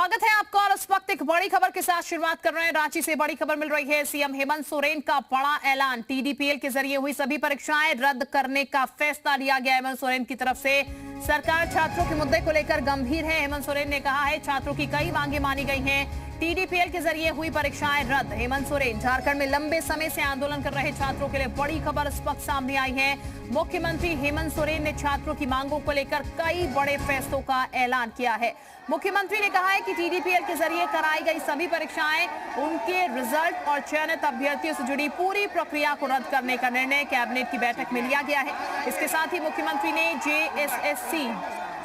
स्वागत है आपका और इस वक्त एक बड़ी खबर के साथ शुरुआत कर रहे हैं। रांची से बड़ी खबर मिल रही है। सीएम हेमंत सोरेन का बड़ा ऐलान, टीडीपीएल के जरिए हुई सभी परीक्षाएं रद्द करने का फैसला लिया गया। हेमंत सोरेन की तरफ से सरकार छात्रों के मुद्दे को लेकर गंभीर है। हेमंत सोरेन ने कहा है छात्रों की कई मांगे मानी गई हैं, टीडीपीएल के जरिए हुई परीक्षाएं रद्द। हेमंत सोरेन झारखंड में लंबे समय से आंदोलन कर रहे छात्रों के लिए बड़ी खबर इस वक्त सामने आई है। मुख्यमंत्री हेमंत सोरेन ने छात्रों की मांगों को लेकर कई बड़े फैसलों का ऐलान किया है। मुख्यमंत्री ने कहा है कि टीडीपीएल के जरिए कराई गई सभी परीक्षाएं, उनके रिजल्ट और चयनित अभ्यर्थियों से जुड़ी पूरी प्रक्रिया को रद्द करने का निर्णय कैबिनेट की बैठक में लिया गया है। इसके साथ ही मुख्यमंत्री ने जेएसएससी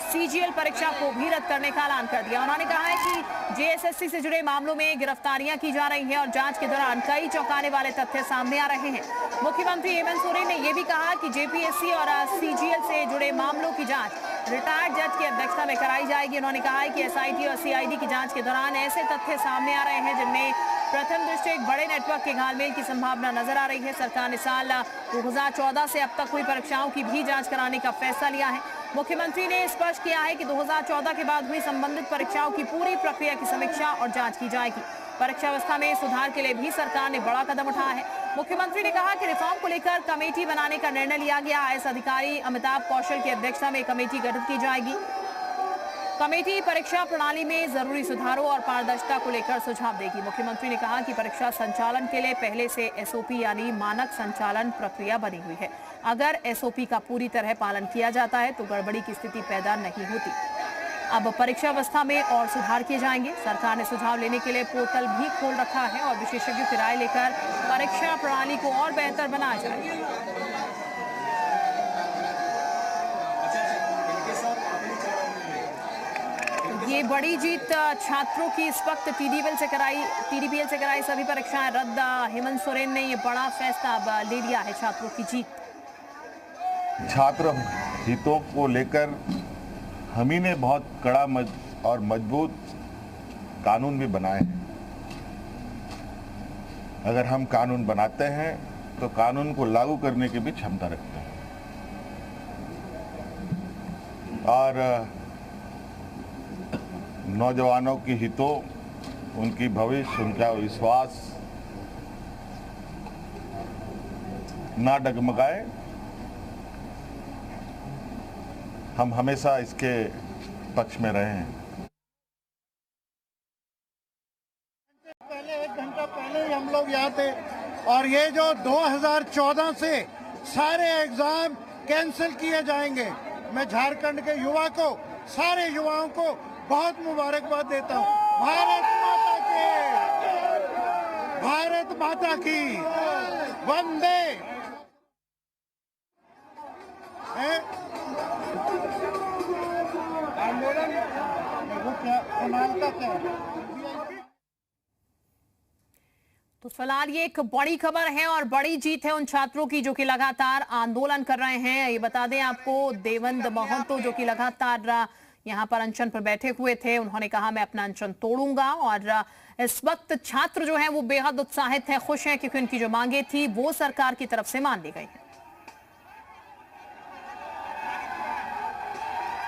सीजीएल परीक्षा को भी रद्द करने का ऐलान कर दिया। उन्होंने कहा है कि जेएसएससी से जुड़े मामलों में गिरफ्तारियां की जा रही हैं और जांच के दौरान कई चौंकाने वाले तथ्य सामने आ रहे हैं। मुख्यमंत्री हेमंत सोरेन ने यह भी कहा कि जेपीएससी और सीजीएल से जुड़े मामलों की जांच रिटायर्ड जज की अध्यक्षता में कराई जाएगी। उन्होंने कहा है कि एसआईटी और सीआईडी की जांच के दौरान ऐसे तथ्य सामने आ रहे हैं जिनमें प्रथम दृष्टि एक बड़े नेटवर्क के घालमेल की संभावना नजर आ रही है। सरकार ने साल 2014 से अब तक हुई परीक्षाओं की भी जांच कराने का फैसला लिया है। मुख्यमंत्री ने स्पष्ट किया है कि 2014 के बाद हुई संबंधित परीक्षाओं की पूरी प्रक्रिया की समीक्षा और जांच की जाएगी। परीक्षा व्यवस्था में सुधार के लिए भी सरकार ने बड़ा कदम उठाया है। मुख्यमंत्री ने कहा कि रिफॉर्म को लेकर कमेटी बनाने का निर्णय लिया गया। आईएएस अधिकारी अमिताभ कौशल की अध्यक्षता में कमेटी गठित की जाएगी। कमेटी परीक्षा प्रणाली में जरूरी सुधारों और पारदर्शिता को लेकर सुझाव देगी। मुख्यमंत्री ने कहा कि परीक्षा संचालन के लिए पहले से एसओपी यानी मानक संचालन प्रक्रिया बनी हुई है। अगर एसओपी का पूरी तरह पालन किया जाता है तो गड़बड़ी की स्थिति पैदा नहीं होती। अब परीक्षा व्यवस्था में और सुधार किए जाएंगे। सरकार ने सुझाव लेने के लिए पोर्टल भी खोल रखा है और विशेषज्ञों की राय लेकर परीक्षा प्रणाली को और बेहतर बनाया जाएगा। ये बड़ी जीत छात्रों की इस वक्त टीडीपीएल से कराई सभी परीक्षाएं रद्द। हेमंत सोरेन ने ये बड़ा फैसला अब ले लिया है। छात्रों की जीत, छात्र हितों को लेकर हम ही ने बहुत कड़ा और मजबूत कानून भी बनाए हैं। अगर हम कानून बनाते हैं तो कानून को लागू करने की भी क्षमता रखते हैं और नौजवानों की हितों, उनकी भविष्य, उनका विश्वास ना डगमगाए। हम हमेशा इसके पक्ष में रहे हैं। पहले 1 घंटा पहले ही हम लोग यहाँ थे और ये जो 2014 से सारे एग्जाम कैंसिल किए जाएंगे, मैं झारखंड के युवा को, सारे युवाओं को बहुत मुबारकबाद देता हूँ। भारत माता की वंदे। तो फिलहाल ये एक बड़ी खबर है और बड़ी जीत है उन छात्रों की जो कि लगातार आंदोलन कर रहे हैं। ये बता दें आपको, देवेंद्र महतो जो कि लगातार यहाँ पर अनशन पर बैठे हुए थे, उन्होंने कहा मैं अपना अनशन तोड़ूंगा। और इस वक्त छात्र जो हैं वो बेहद उत्साहित हैं, खुश हैं, क्योंकि उनकी जो मांगे थी वो सरकार की तरफ से मान ली गई है।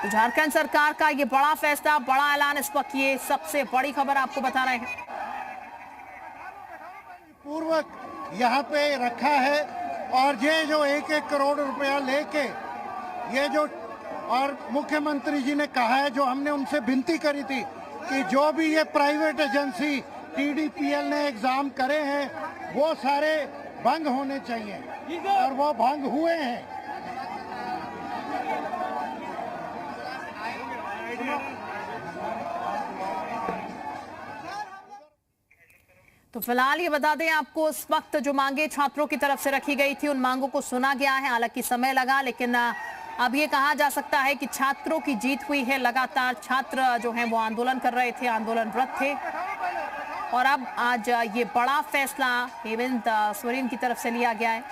तो झारखंड सरकार का ये बड़ा फैसला, बड़ा ऐलान, इस वक्त ये सबसे बड़ी खबर आपको बता रहे हैं। पूर्वक यहाँ पे रखा है और ये जो 1-1 करोड़ रुपया लेके ये जो, और मुख्यमंत्री जी ने कहा है, जो हमने उनसे विनती करी थी कि जो भी ये प्राइवेट एजेंसी टीडीपीएल ने एग्जाम करे हैं वो सारे भंग होने चाहिए और वो भंग हुए हैं। तो फिलहाल ये बता दें आपको, इस वक्त जो मांगे छात्रों की तरफ से रखी गई थी उन मांगों को सुना गया है। हालांकि समय लगा, लेकिन अब ये कहा जा सकता है कि छात्रों की जीत हुई है। लगातार छात्र जो हैं वो आंदोलन कर रहे थे, आंदोलनरत थे और अब आज ये बड़ा फैसला हेमंत सोरेन की तरफ से लिया गया है।